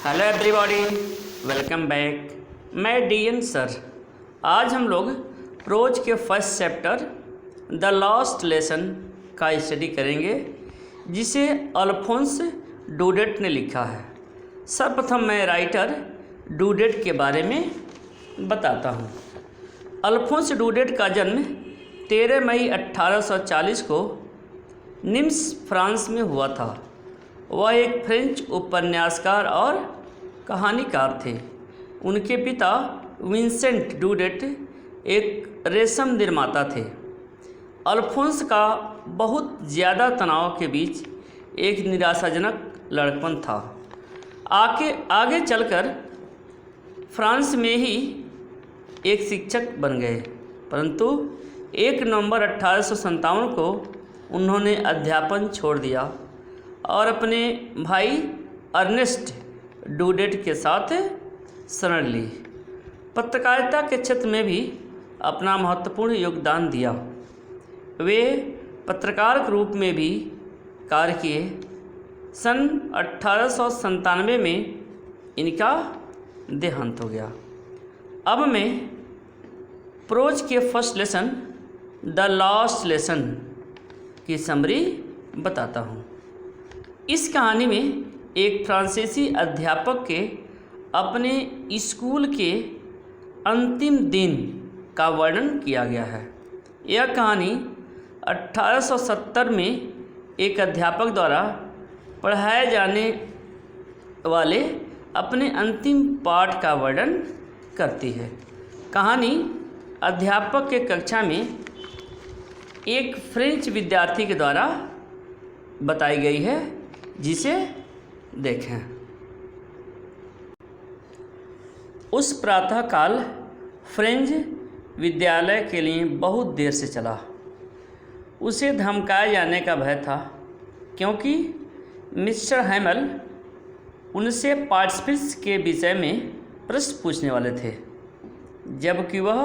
Hello everybody, welcome back. मैं DN sir. आज हम लोग प्रोज के first chapter the last lesson का स्टडी करेंगे, जिसे अल्फोंस डूडेट ने लिखा है। सर्वप्रथम मैं राइटर डूडेट के बारे में बताता हूँ। अल्फोंस डूडेट का जन्म 13 मई 1840 को निम्स, फ्रांस में हुआ था। वह एक फ्रेंच उपन्यासकार और कहानीकार थे। उनके पिता विंसेंट डूडेट एक रेशम निर्माता थे। अल्फोंस का बहुत ज़्यादा तनाव के बीच एक निराशाजनक लड़कपन था। आगे चलकर फ्रांस में ही एक शिक्षक बन गए, परंतु 1 नवंबर 1857 को उन्होंने अध्यापन छोड़ दिया और अपने भाई अर्नेस्ट डूडेट के साथ शरण ली। पत्रकारिता के क्षेत्र में भी अपना महत्वपूर्ण योगदान दिया। वे पत्रकार के रूप में भी कार्य किए। सन 1897 में इनका देहांत हो गया। अब मैं प्रोज के first lesson the last lesson की समरी बताता हूँ। इस कहानी में एक फ्रांसीसी अध्यापक के अपने स्कूल के अंतिम दिन का वर्णन किया गया है। यह कहानी 1870 में एक अध्यापक द्वारा पढ़ाए जाने वाले अपने अंतिम पाठ का वर्णन करती है। कहानी अध्यापक के कक्षा में एक फ्रेंच विद्यार्थी के द्वारा बताई गई है, जिसे देखें। उस प्रातःकाल फ्रेंच विद्यालय के लिए बहुत देर से चला। उसे धमकाए जाने का भय था, क्योंकि मिस्टर हैमल उनसे पार्टिसिपल्स के विषय में प्रश्न पूछने वाले थे, जबकि वह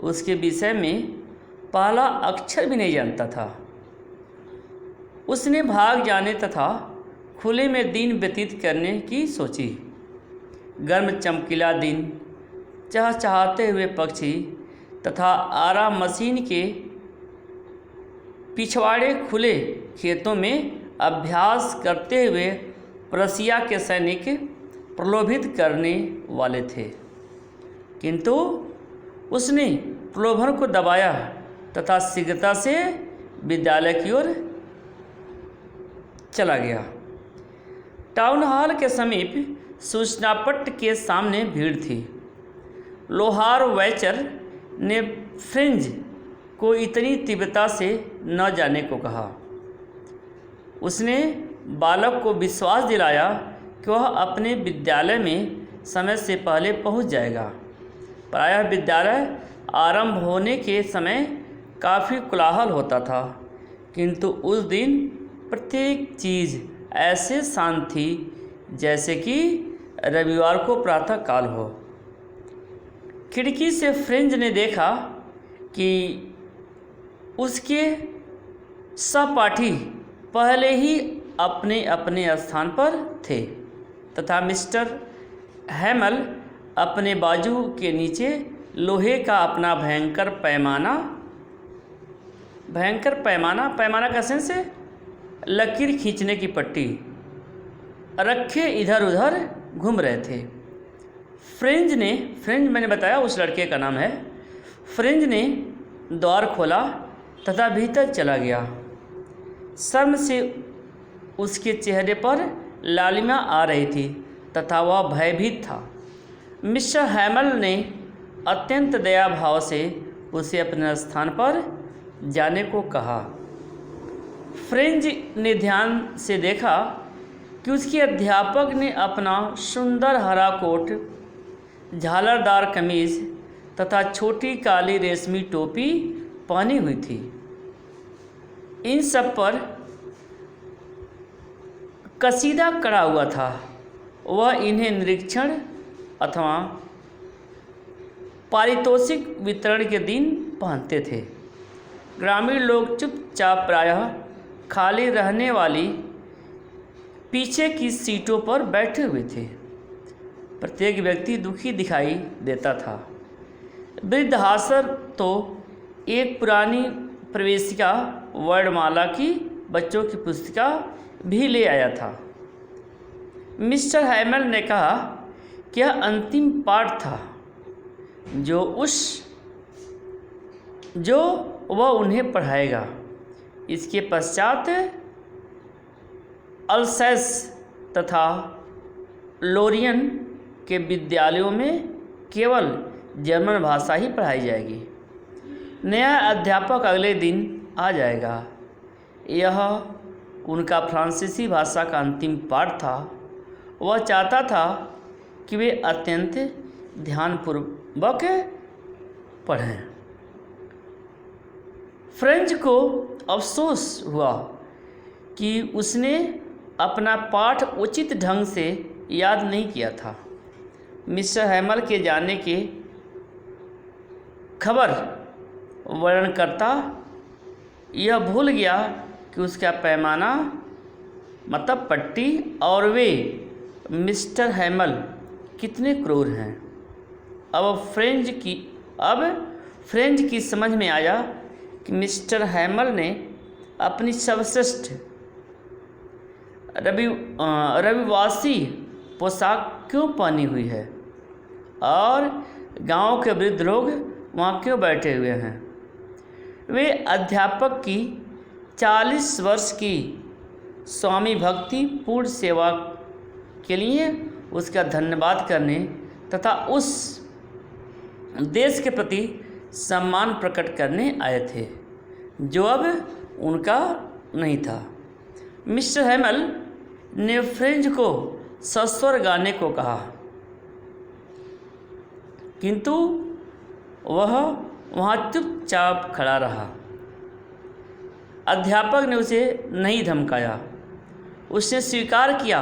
उसके विषय में पहला अक्षर भी नहीं जानता था। उसने भाग जाने तथा खुले में दिन व्यतीत करने की सोची। गर्म चमकीला दिन, चहचहाते हुए पक्षी तथा आराम मशीन के पिछवाड़े खुले खेतों में अभ्यास करते हुए प्रशिया के सैनिक प्रलोभित करने वाले थे, किंतु उसने प्रलोभन को दबाया तथा शीघ्रता से विद्यालय की ओर चला गया। टाउन हॉल के समीप सूचना पट्ट के सामने भीड़ थी। लोहार वैचर ने फ्रेंच को इतनी तीव्रता से न जाने को कहा। उसने बालक को विश्वास दिलाया कि वह अपने विद्यालय में समय से पहले पहुंच जाएगा। प्रायः विद्यालय आरंभ होने के समय काफ़ी कोलाहल होता था, किंतु उस दिन प्रत्येक चीज़ ऐसे शांत थी जैसे कि रविवार को प्रातः काल हो। खिड़की से फ्रेंच ने देखा कि उसके सहपाठी पहले ही अपने अपने स्थान पर थे तथा मिस्टर हैमल अपने बाजू के नीचे लोहे का अपना भयंकर पैमाना का सेंस है लकीर खींचने की पट्टी रखे इधर उधर घूम रहे थे। फ्रेंच मैंने बताया उस लड़के का नाम है। फ्रेंच ने द्वार खोला तथा भीतर चला गया। शर्म से उसके चेहरे पर लालिमा आ रही थी तथा वह भयभीत था। मिस्टर हैमल ने अत्यंत दया भाव से उसे अपने स्थान पर जाने को कहा। फ्रेंच ने ध्यान से देखा कि उसके अध्यापक ने अपना सुंदर हरा कोट, झालरदार कमीज तथा छोटी काली रेशमी टोपी पहनी हुई थी। इन सब पर कसीदा कड़ा हुआ था। वह इन्हें निरीक्षण अथवा पारितोषिक वितरण के दिन पहनते थे। ग्रामीण लोग चुपचाप प्रायः खाली रहने वाली पीछे की सीटों पर बैठे हुए थे। प्रत्येक व्यक्ति दुखी दिखाई देता था। वृद्ध हासर तो एक पुरानी प्रवेशिका वर्णमाला की बच्चों की पुस्तिका भी ले आया था। मिस्टर हैमल ने कहा कि यह अंतिम पाठ था जो वह उन्हें पढ़ाएगा। इसके पश्चात अल्सैस तथा लोरियन के विद्यालयों में केवल जर्मन भाषा ही पढ़ाई जाएगी। नया अध्यापक अगले दिन आ जाएगा। यह उनका फ्रांसीसी भाषा का अंतिम पाठ था। वह चाहता था कि वे अत्यंत ध्यानपूर्वक पढ़ें। फ्रेंच को अफसोस हुआ कि उसने अपना पाठ उचित ढंग से याद नहीं किया था। मिस्टर हैमल के जाने के खबर वर्णनकर्ता यह भूल गया कि उसका पैमाना मतलब पट्टी और वे मिस्टर हैमल कितने क्रूर हैं। अब फ्रेंच की समझ में आया कि मिस्टर हैमल ने अपनी सर्वश्रेष्ठ रविवासी पोशाक क्यों पहनी हुई है और गांव के वृद्ध लोग वहाँ क्यों बैठे हुए हैं। वे अध्यापक की 40 वर्ष की स्वामी भक्ति पूर्ण सेवा के लिए उसका धन्यवाद करने तथा उस देश के प्रति सम्मान प्रकट करने आए थे जो अब उनका नहीं था। मिस्टर हैमल ने फ्रेंच को सस्वर गाने को कहा, किंतु वह वहाँ चुपचाप खड़ा रहा। अध्यापक ने उसे नहीं धमकाया। उसने स्वीकार किया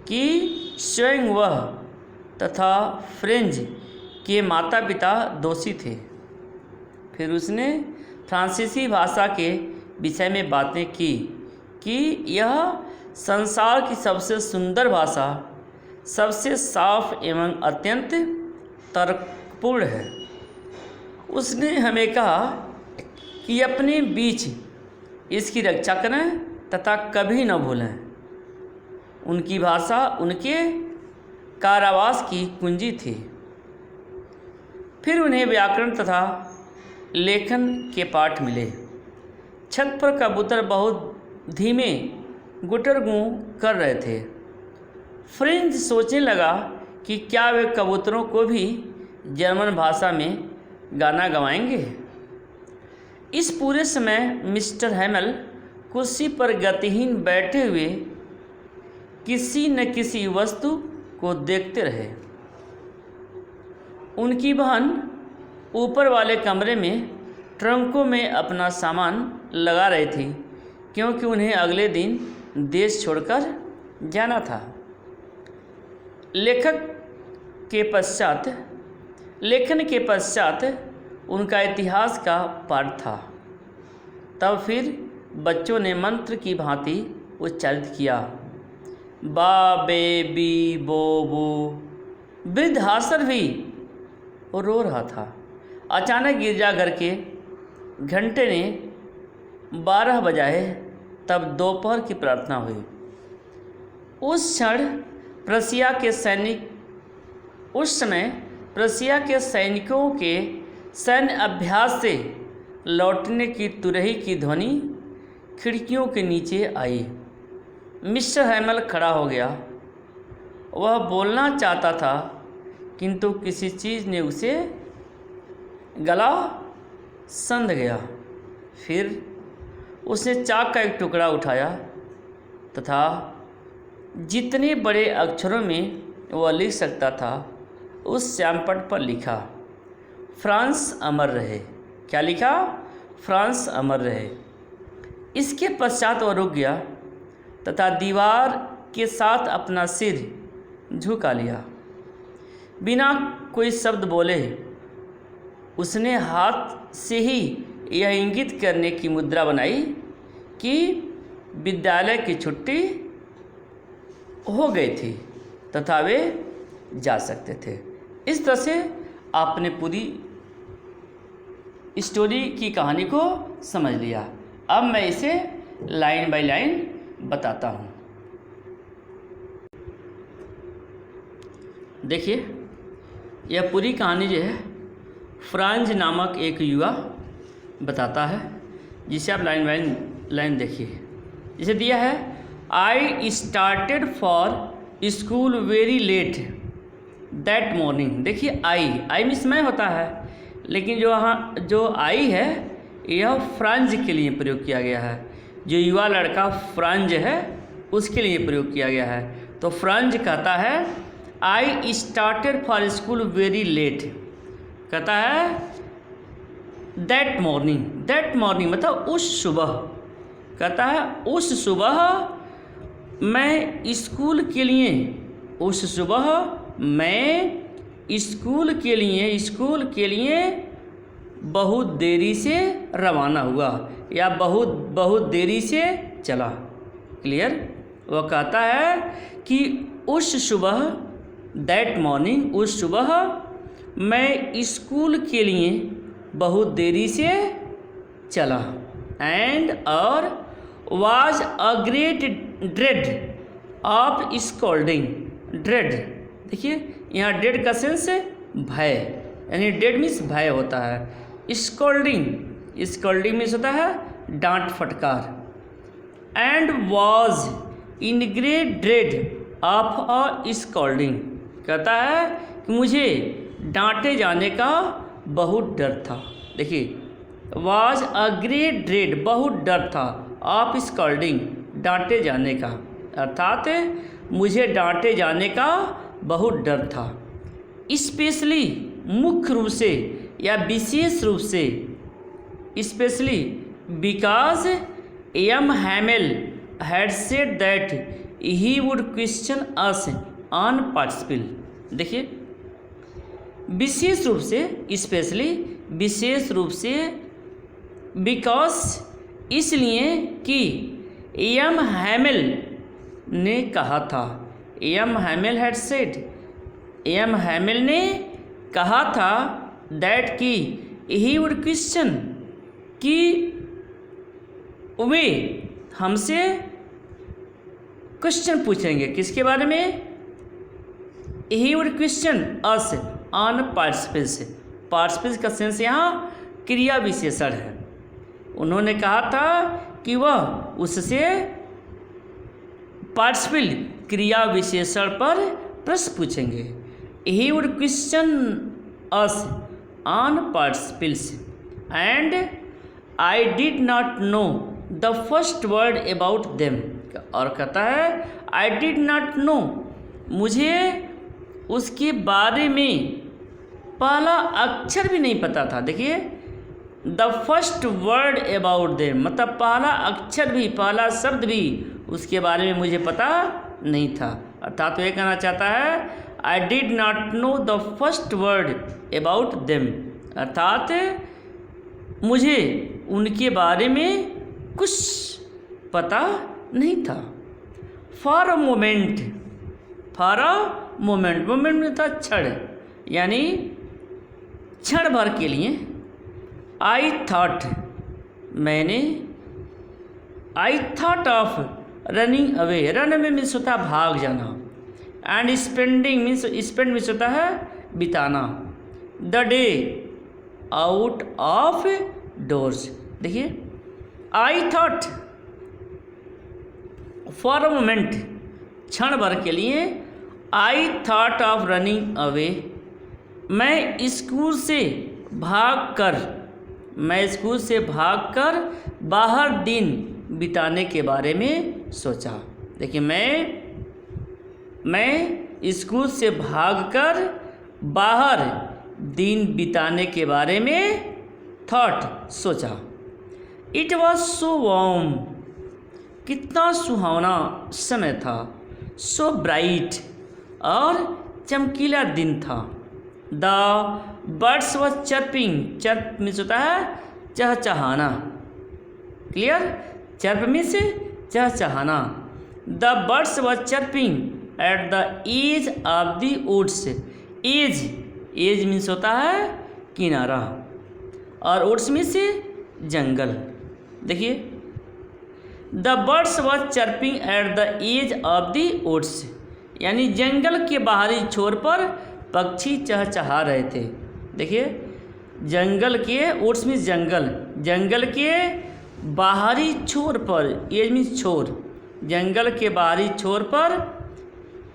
कि स्वयं वह तथा फ्रेंच के माता पिता दोषी थे। फिर उसने फ्रांसीसी भाषा के विषय में बातें की कि यह संसार की सबसे सुंदर भाषा, सबसे साफ एवं अत्यंत तर्कपूर्ण है। उसने हमें कहा कि अपने बीच इसकी रक्षा करें तथा कभी न भूलें। उनकी भाषा उनके कारावास की कुंजी थी। फिर उन्हें व्याकरण तथा लेखन के पाठ मिले। छत पर कबूतर बहुत धीमे गुटरगू कर रहे थे। फ्रेंच सोचने लगा कि क्या वे कबूतरों को भी जर्मन भाषा में गाना गवाएंगे। इस पूरे समय मिस्टर हैमल कुर्सी पर गतिहीन बैठे हुए किसी न किसी वस्तु को देखते रहे। उनकी बहन ऊपर वाले कमरे में ट्रंकों में अपना सामान लगा रही थी, क्योंकि उन्हें अगले दिन देश छोड़कर जाना था। लेखन के पश्चात उनका इतिहास का पाठ था। तब फिर बच्चों ने मंत्र की भांति उच्चारित किया, बा बे बी बो बो। वृद्ध हासर भी रो रहा था। अचानक गिरजाघर के घंटे ने 12 बजाए। तब दोपहर की प्रार्थना हुई। उस समय प्रशिया के सैनिकों के सैन्य अभ्यास से लौटने की तुरही की ध्वनि खिड़कियों के नीचे आई। मिस्टर हैमल खड़ा हो गया। वह बोलना चाहता था, किंतु किसी चीज़ ने उसे गला संध गया। फिर उसने चाक का एक टुकड़ा उठाया तथा जितने बड़े अक्षरों में वह लिख सकता था उस श्यामपट पर लिखा, फ्रांस अमर रहे। क्या लिखा? फ्रांस अमर रहे। इसके पश्चात वह रुक गया तथा दीवार के साथ अपना सिर झुका लिया। बिना कोई शब्द बोले उसने हाथ से ही यह इंगित करने की मुद्रा बनाई कि विद्यालय की छुट्टी हो गई थी तथा वे जा सकते थे। इस तरह से आपने पूरी स्टोरी की कहानी को समझ लिया। अब मैं इसे लाइन बाय लाइन बताता हूँ। देखिए, यह पूरी कहानी जो है फ्रांज नामक एक युवा बताता है, जिसे आप लाइन बाय लाइन देखिए। जिसे दिया है, I started for school very let that morning. देखिए, आई मीन्स मैं होता है, लेकिन जो आई है यह फ्रांज के लिए प्रयोग किया गया है। जो युवा लड़का फ्रांज है उसके लिए प्रयोग किया गया है। तो फ्रांज कहता है I started for school very late, कहता है दैट मॉर्निंग मतलब उस सुबह, कहता है उस सुबह मैं स्कूल के लिए बहुत देरी से रवाना हुआ या बहुत देरी से चला। क्लियर? वह कहता है कि उस सुबह दैट मॉर्निंग, उस सुबह मैं स्कूल के लिए बहुत देरी से चला। एंड और was a great dread of scolding. Dread, देखिए यहाँ ड्रेड का सेंस है भय, यानी ड्रेड मीन्स भय होता है। स्कोल्डिंग मीन्स होता है डांट फटकार। And was in great dread of a scolding, कहता है कि मुझे डांटे जाने का बहुत डर था। देखिए, वाज अ ग्रेट ड्रेड, बहुत डर था, ऑफ स्कोल्डिंग, डांटे जाने का, अर्थात मुझे डांटे जाने का बहुत डर था। स्पेशली, मुख्य रूप से या विशेष रूप से, specially because M Hamel had said that he would question us on participle. देखिए, विशेष रूप से, स्पेशली विशेष रूप से, बिकॉज इसलिए कि एम हैमेल ने कहा था, M Hamel had said, M Hamel ने कहा था दैट कि ही वुड क्वेश्चन, कि वे हमसे क्वेश्चन पूछेंगे, किसके बारे में? ही would question us on participles. Participles का सेंस यहाँ क्रिया विशेषण है। उन्होंने कहा था कि वह उससे पार्टिसिपल क्रिया विशेषण पर प्रश्न पूछेंगे। ही would question us on participles and I did not know the first word about them. और कहता है आई डिड नॉट नो, मुझे उसके बारे में पहला अक्षर भी नहीं पता था। देखिए, the first word about them मतलब पहला अक्षर भी, पहला शब्द भी उसके बारे में मुझे पता नहीं था। अर्थात तो ये कहना चाहता है I did not know the first word about them, अर्थात मुझे उनके बारे में कुछ पता नहीं था। फॉर अ मोमेंट, मोमेंट में था क्षण, यानी क्षण भर के लिए। I thought, I thought of running away, run away means होता है भाग जाना, and spending means, spend means होता है बिताना, the day out of doors. देखिए, I thought for a moment, क्षण भर के लिए, I thought of running away, मैं स्कूल से भागकर बाहर दिन बिताने के बारे में सोचा। देखिए, मैं स्कूल से भागकर बाहर दिन बिताने के बारे में थॉट सोचा। इट वॉज सो वार्म, कितना सुहावना समय था, सो ब्राइट, और चमकीला दिन था। The birds was chirping, chirp means होता है चहचहाना। क्लियर? चर्प मीन्स चहचहाना। The birds was chirping at the edge of the woods. Edge means होता है किनारा, और वुड्स मीन्स जंगल। देखिए, the birds was chirping at the edge of the woods, यानी जंगल के बाहरी छोर पर पक्षी चहचहा रहे थे। देखिए, जंगल के, वुड्स मीन्स जंगल, जंगल के बाहरी छोर पर, एज मीन्स छोर, जंगल के बाहरी छोर पर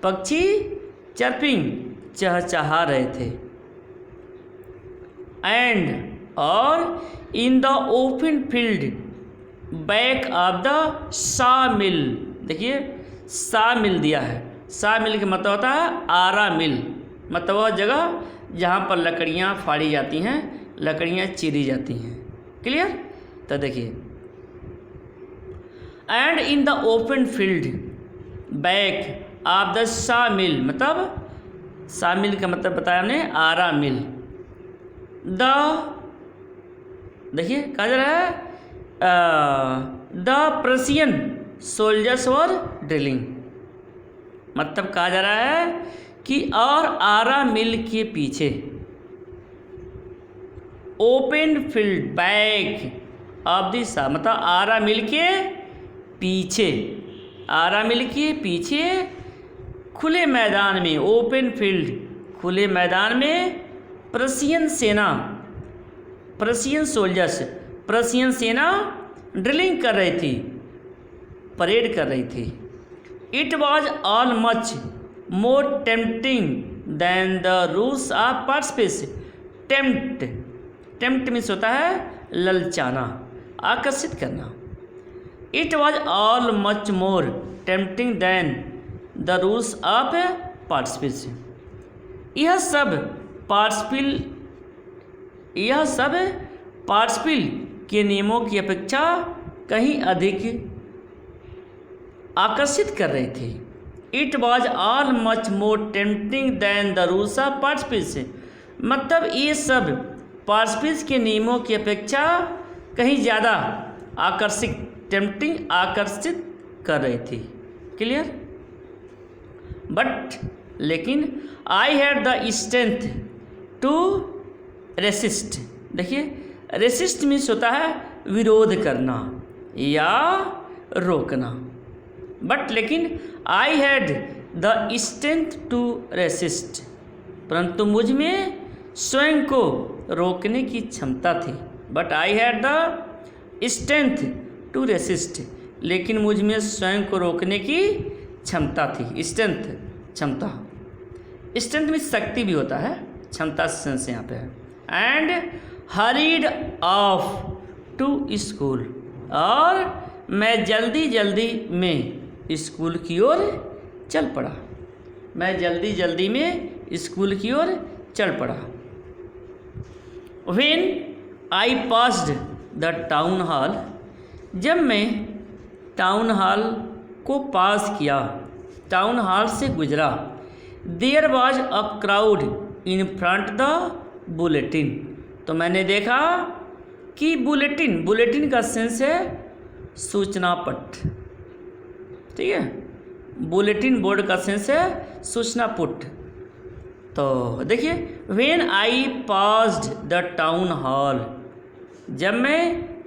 पक्षी चर्पिंग चहचहा रहे थे। एंड और in the open field back of the सा मिल। देखिए, सा मिल दिया है, सा मिल का मतलब होता है आरा मिल, मतलब वह जगह जहाँ पर लकड़ियाँ फाड़ी जाती हैं, लकड़ियाँ चीरी जाती हैं। क्लियर? तो देखिए, and in the open field back of the सा मिल, मतलब सा मिल का मतलब बताया हमने आरा मिल। द, देखिए कहा जा रहा है the Prussian soldiers were drilling, मतलब कहा जा रहा है कि और आरा मिल के पीछे, open field back of the सा, मतलब आरा मिल के पीछे, आरा मिल के पीछे खुले मैदान में, ओपन फील्ड खुले मैदान में प्रशियन सेना, प्रशियन सोल्जर्स, प्रशियन सेना ड्रिलिंग कर रही थी, परेड कर रही थी। It was all much more tempting than the rules of participation. Tempt, tempt means होता है ललचाना, आकर्षित करना। It was all much more tempting than the rules of participation. यह सब पार्टिसिपल के नियमों की अपेक्षा कहीं अधिक आकर्षित कर रहे थे। It was all much more tempting than the rules of participation, मतलब ये सब पार्टिसिपेशन के नियमों की अपेक्षा कहीं ज़्यादा आकर्षित, टेम्पटिंग आकर्षित कर रही थी। क्लियर? बट लेकिन I had the strength to resist. देखिए, रेसिस्ट मीन्स होता है विरोध करना या रोकना, बट लेकिन I had the strength to resist, परंतु मुझ में स्वयं को रोकने की क्षमता थी। But I had the strength to resist, लेकिन मुझ में स्वयं को रोकने की क्षमता थी। स्ट्रेंथ, क्षमता, स्ट्रेंथ में शक्ति भी होता है, क्षमता सेंस यहाँ पे है। And hurried off to school, और मैं जल्दी जल्दी में स्कूल की ओर चल पड़ा, मैं जल्दी जल्दी में स्कूल की ओर चल पड़ा। When I passed the town hall, जब मैं टाउन हॉल को पास किया, टाउन हॉल से गुजरा, there was a crowd in front the bulletin, तो मैंने देखा कि बुलेटिन, बुलेटिन का सेंस है सूचना पट, ठीक है, बुलेटिन बोर्ड का सेंस है सूचना पुट। तो देखिए, when I passed the town hall, जब मैं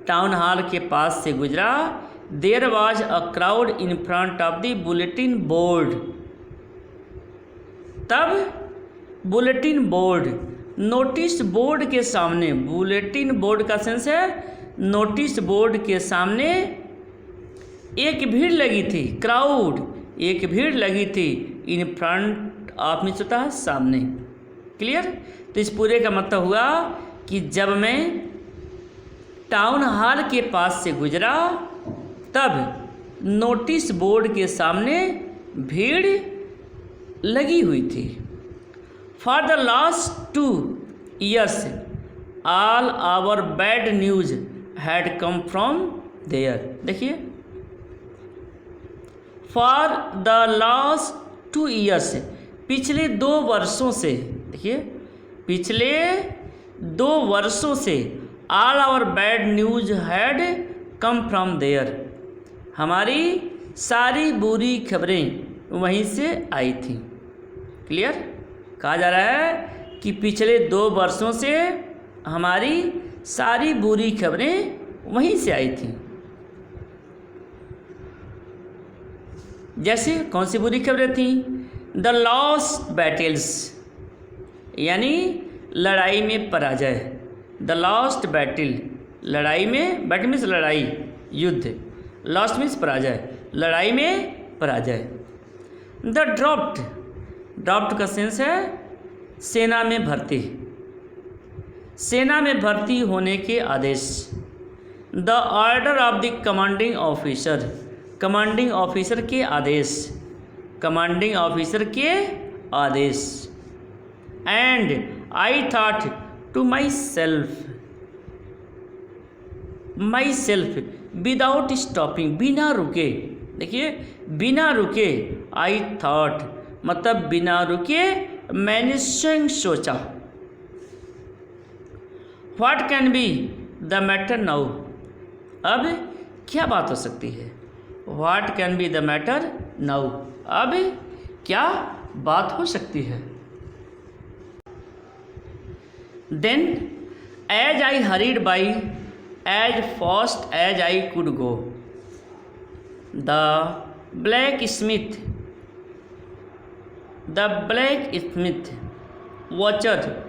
टाउन हॉल के पास से गुजरा, there was a crowd in front of the bulletin board, तब बुलेटिन बोर्ड, नोटिस बोर्ड के सामने, बुलेटिन बोर्ड का सेंस है नोटिस बोर्ड के सामने एक भीड़ लगी थी, क्राउड, एक भीड़ लगी थी, इन फ्रंट ऑफ मीन्स होता है सामने। क्लियर? तो इस पूरे का मतलब हुआ कि जब मैं टाउन हॉल के पास से गुजरा, तब नोटिस बोर्ड के सामने भीड़ लगी हुई थी। For the last 2 years all our bad news had come from there. देखिए, फॉर द लास्ट 2 years, पिछले 2 वर्षों से, देखिए पिछले 2 वर्षों से, all our bad news had come from there, हमारी सारी बुरी खबरें वहीं से आई थी। क्लियर? कहा जा रहा है कि पिछले 2 वर्षों से हमारी सारी बुरी खबरें वहीं से आई थी। जैसे कौन सी बुरी खबरें थी? द लॉस्ट बैटल्स, यानी लड़ाई में पराजय। द लॉस्ट बैटल, लड़ाई में, बैटल मीन्स लड़ाई, युद्ध, लॉस्ट मीन्स पराजय, लड़ाई में पराजय। द ड्रॉप्ड, ड्रॉप्ड का सेंस है सेना में भर्ती, सेना में भर्ती होने के आदेश। The order of the commanding officer, commanding officer के आदेश, कमांडिंग ऑफिसर के आदेश। And I thought to myself, myself without stopping, बिना रुके, देखिए बिना रुके, आई थॉट मतलब बिना रुके मैंने स्वयं सोचा। What can be the matter now, अब क्या बात हो सकती है? What can be the matter now, अब क्या बात हो सकती है? Then as I hurried by as fast as I could go, the blacksmith, the blacksmith watcher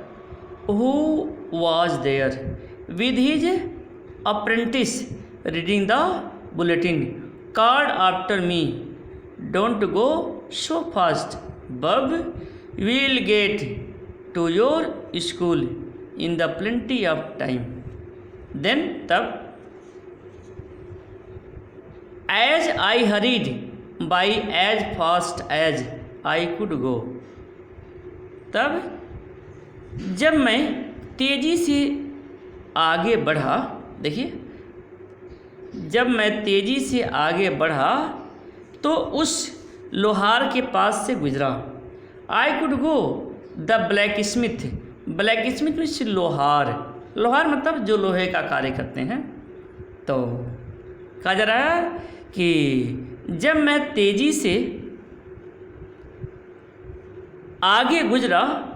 who was there with his apprentice reading the bulletin called after me, don't go so fast bub, we'll get to your school in the plenty of time. Then तब as I hurried by as fast as I could go, तब जब मैं तेज़ी से आगे बढ़ा, देखिए जब मैं तेज़ी से आगे बढ़ा तो उस लोहार के पास से गुजरा। आई could go the black Smith, black Smith means लोहार, लोहार मतलब जो लोहे का कार्य करते हैं। तो कहा जा रहा है कि जब मैं तेज़ी से आगे गुजरा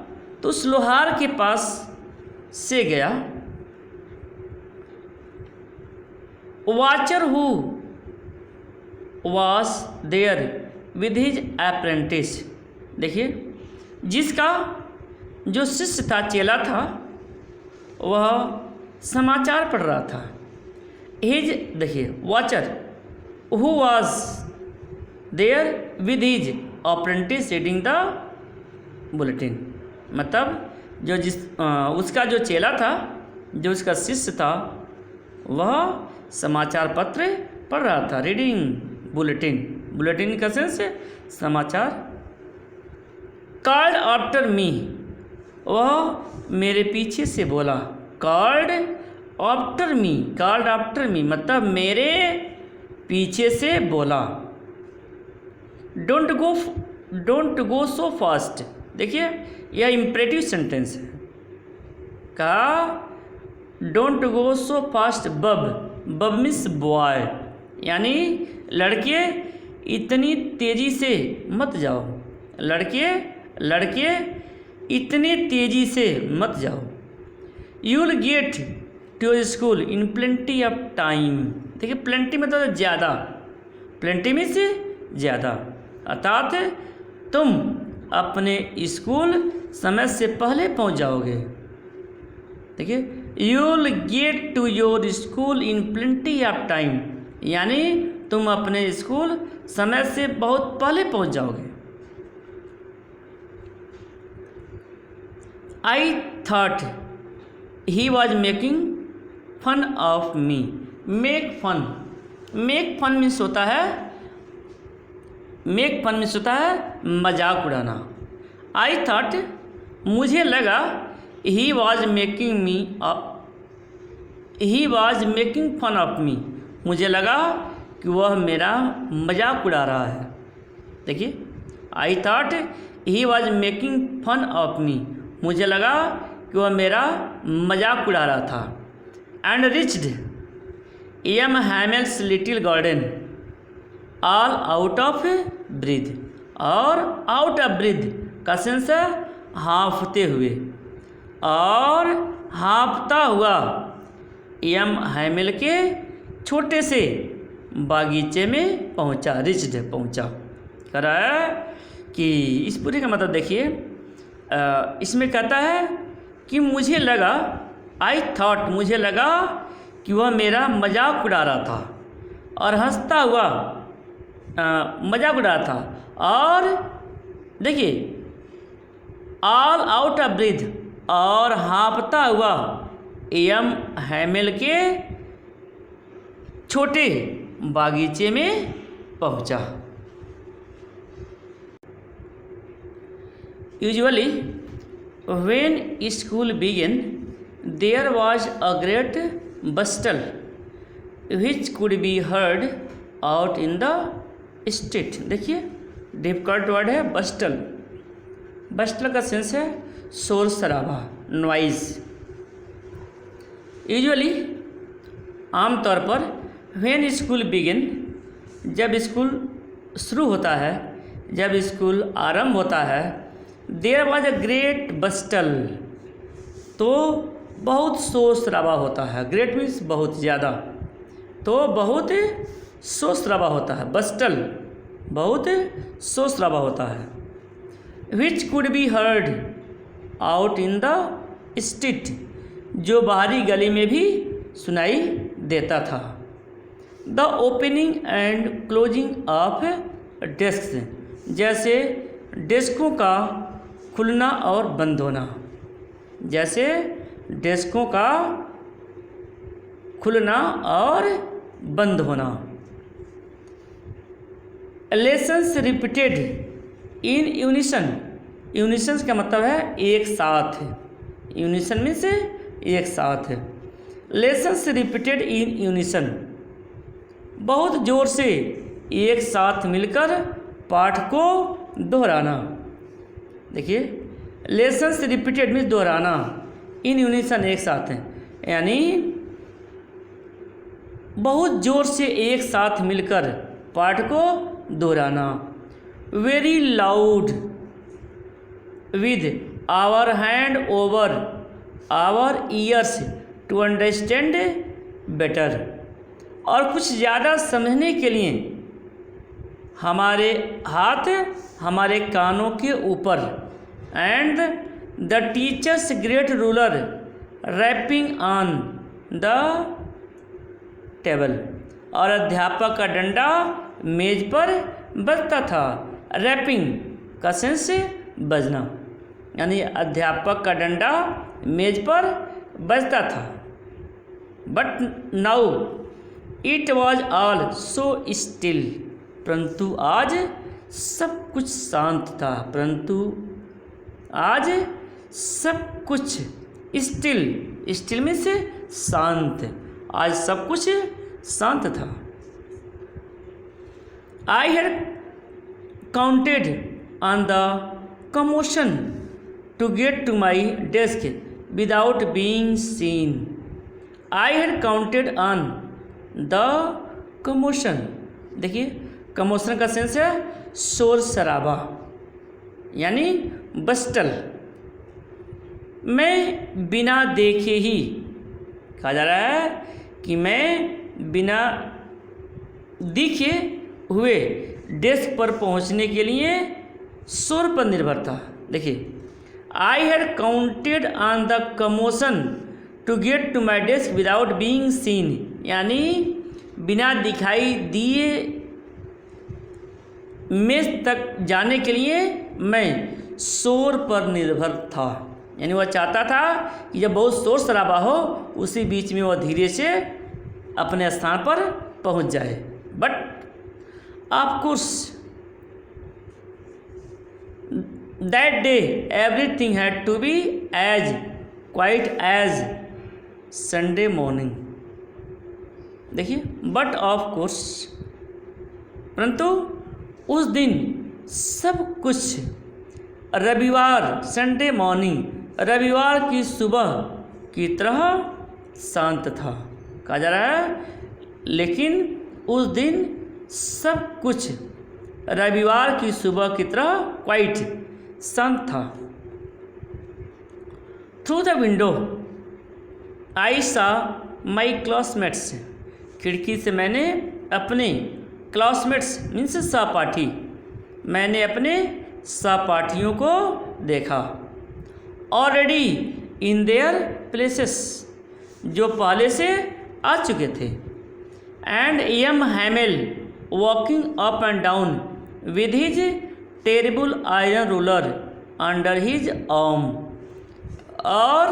तो उस लोहार के पास से गया। Watcher who was there with his apprentice, देखिए जिसका जो शिष्य था, चेला था, वह समाचार पढ़ रहा था। हिज, देखिए watcher who was there with his apprentice reading the bulletin, मतलब जो उसका जो चेला था, जो उसका शिष्य था, वह समाचार पत्र पढ़ रहा था। रीडिंग बुलेटिन, बुलेटिन का सेंस है समाचार। कॉल्ड आफ्टर मी, वह मेरे पीछे से बोला। Called after me, called after me मतलब मेरे पीछे से बोला। डोंट गो सो फास्ट, देखिए यह इम्परेटिव सेंटेंस है। कहा डोंट गो सो फास्ट बब, बब मीन्स बॉय, यानी लड़के इतनी तेज़ी से मत जाओ, लड़के इतनी तेज़ी से मत जाओ। You will get to your school in plenty of time, देखिए प्लेंटी मतलब ज़्यादा, प्लेंटी मीन्स ज़्यादा, अर्थात तुम अपने स्कूल समय से पहले पहुंच जाओगे। देखिए you will get to your school in plenty of time, यानी तुम अपने स्कूल समय से बहुत पहले पहुंच जाओगे। I thought he was making fun of me, make fun means होता है, मेक फन मीन्स होता है मजाक उड़ाना। आई थॉट मुझे लगा, he was making fun of me, मुझे लगा कि वह मेरा मजाक उड़ा रहा है। देखिए I thought he was making fun of me, मुझे लगा कि वह मेरा मजाक उड़ा रहा था। And reached M Hamel's little garden all out of breath, और आउट ऑफ ब्रीथ का सेंस है हाँफते हुए, और हाँफता हुआ एम हैमिल के छोटे से बागीचे में पहुंचा, रिच्ड पहुंचा। कह रहा है कि इस पूरे का मतलब देखिए, इसमें कहता है कि मुझे लगा, आई थॉट, मुझे लगा कि वह मेरा मजाक उड़ा रहा था और हंसता हुआ मजाक उड़ा रहा था। और देखिए ऑल आउट ऑफ ब्रीथ, और हाँफता हुआ एम हैमिल के छोटे बागीचे में पहुंचा। Usually when school began there was a great bustle which could be heard out in the street। देखिए डिफिकल्ट वर्ड है बस्टल। बस्टल का सेंस है शोर शराबा, नॉइज। यूजुअली आमतौर पर व्हेन स्कूल बिगिन, जब स्कूल शुरू होता है, जब स्कूल आरंभ होता है, देयर वाज अ ग्रेट बस्टल, तो बहुत शोर शराबा होता है। ग्रेट मीन्स बहुत ज़्यादा, तो बहुत शोर शराबा होता है। बस्टल बहुत शोर शराबा होता है। Which could be heard out in the street, जो बाहरी गली में भी सुनाई देता था। The opening and closing of desk, जैसे डेस्कों का खुलना और बंद होना, जैसे डेस्कों का खुलना और बंद होना। Lessons repeated in unison, unison का मतलब है एक साथ, यूनिसन में से एक साथ। लेसन्स रिपीटेड इन यूनिसन, बहुत ज़ोर से एक साथ मिलकर पाठ को दोहराना। देखिए लेसन्स रिपीटेड मीन्स दोहराना, इन यूनिसन एक साथ है, यानी बहुत ज़ोर से एक साथ मिलकर पाठ को दोहराना। Very loud with our hand over our ears to understand better, और कुछ ज़्यादा समझने के लिए हमारे हाथ हमारे कानों के ऊपर। And the teacher's great ruler rapping on the table, और अध्यापक का डंडा मेज पर बजता था। रैपिंग का सेंस बजना, यानी अध्यापक का डंडा मेज पर बजता था। But now it was all so still, परंतु आज सब कुछ शांत था। परंतु आज सब कुछ स्टिल, स्टिल में से शांत, आज सब कुछ शांत था। I had counted on the commotion to get to my desk without being seen. I had counted on the commotion, देखिए कमोशन का सेंस है शोर शराबा, यानी बस्टल। मैं बिना देखे ही, कहा जा रहा है कि मैं बिना दिखे हुए डेस्क पर पहुंचने के लिए शोर पर निर्भर था। देखिए I had counted on the commotion to get to my desk without being seen, यानी बिना दिखाई दिए मेज तक जाने के लिए मैं शोर पर निर्भर था। यानी वह चाहता था कि जब बहुत शोर शराबा हो उसी बीच में वह धीरे से अपने स्थान पर पहुंच जाए। But of course that day everything had to be as quiet as Sunday morning. देखिए बट ऑफ कोर्स, परंतु उस दिन सब कुछ रविवार, संडे मॉर्निंग, रविवार की सुबह की तरह शांत था। कहा जा रहा है लेकिन उस दिन सब कुछ रविवार की सुबह की तरह क्वाइट शांत था। थ्रू द विंडो आई सा माई क्लासमेट्स, खिड़की से मैंने अपने क्लासमेट्स मीन्स सहपाठी, मैंने अपने सहपाठियों को देखा। ऑलरेडी इन देयर प्लेसेस, जो पहले से आ चुके थे। And M Hamel walking up and down with his terrible iron ruler under his arm, और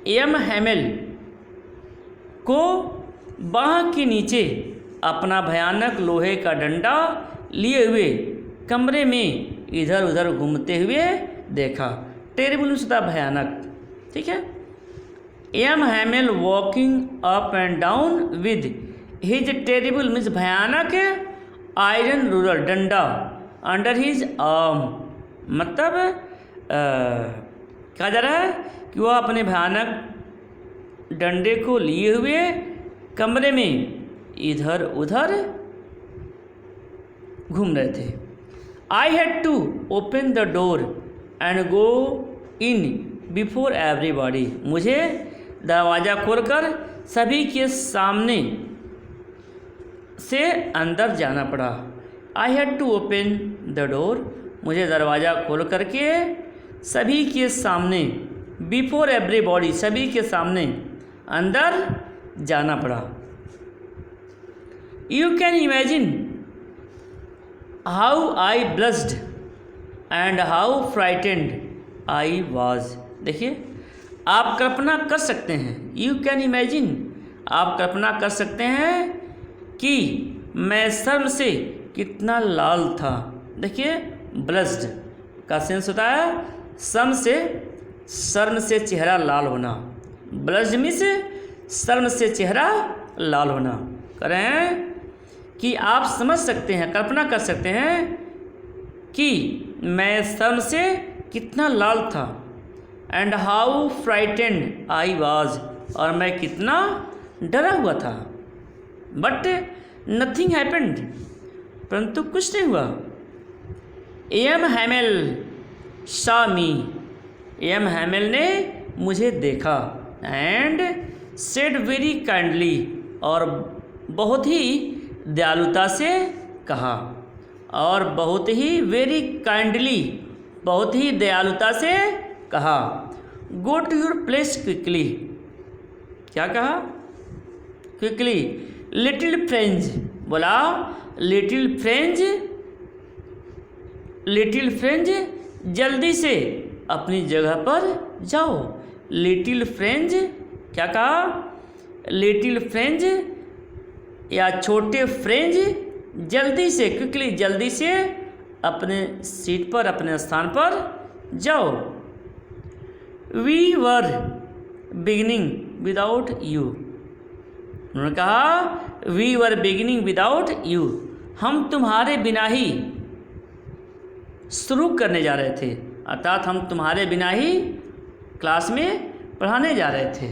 एम हैमिल को बाँह के नीचे अपना भयानक लोहे का डंडा लिए हुए कमरे में इधर उधर घूमते हुए देखा। टेरिबल उसका भयानक, ठीक है। M Hamel walking up and down with his terrible means भयानक आयरन रूलर डंडा अंडर हिज आर्म, मतलब कहा जा रहा है कि वह अपने भयानक डंडे को लिए हुए कमरे में इधर उधर घूम रहे थे। I had to open the door and go in before everybody, मुझे दरवाज़ा खोलकर सभी के सामने से अंदर जाना पड़ा। I had to open the door, मुझे दरवाज़ा खोल करके सभी के सामने, बिफोर एवरीबॉडी सभी के सामने अंदर जाना पड़ा। You can imagine how I blessed and how frightened I was. देखिए, आप कल्पना कर सकते हैं, यू कैन इमेजिन, आप कल्पना कर सकते हैं कि मैं शर्म से कितना लाल था। देखिए, ब्लस्ड का सेंस होता है शर्म से चेहरा लाल होना। ब्लस्ड मीन्स शर्म से चेहरा लाल होना। कह रहे हैं कि आप समझ सकते हैं, कल्पना कर सकते हैं कि मैं शर्म से कितना लाल था। And how frightened I was, और मैं कितना डरा हुआ था। बट नथिंग हैपेंड, परंतु कुछ नहीं हुआ। एम हैमिल सॉ मी, एम हैमिल ने मुझे देखा। एंड सेड वेरी काइंडली, और बहुत ही दयालुता से कहा, और बहुत ही वेरी काइंडली, बहुत ही दयालुता से कहा, go to your place quickly. क्या कहा? क्विकली। लिटिल फ्रेंच, बोला लिटिल फ्रेंच जल्दी से अपनी जगह पर जाओ। लिटिल फ्रेंच, क्या कहा? लिटिल फ्रेंच या छोटे फ्रेंच जल्दी से, क्विकली जल्दी से अपने सीट पर, अपने स्थान पर जाओ। We were beginning without you, उन्होंने कहा we were beginning without you, हम तुम्हारे बिना ही शुरू करने जा रहे थे, अर्थात हम तुम्हारे बिना ही क्लास में पढ़ाने जा रहे थे।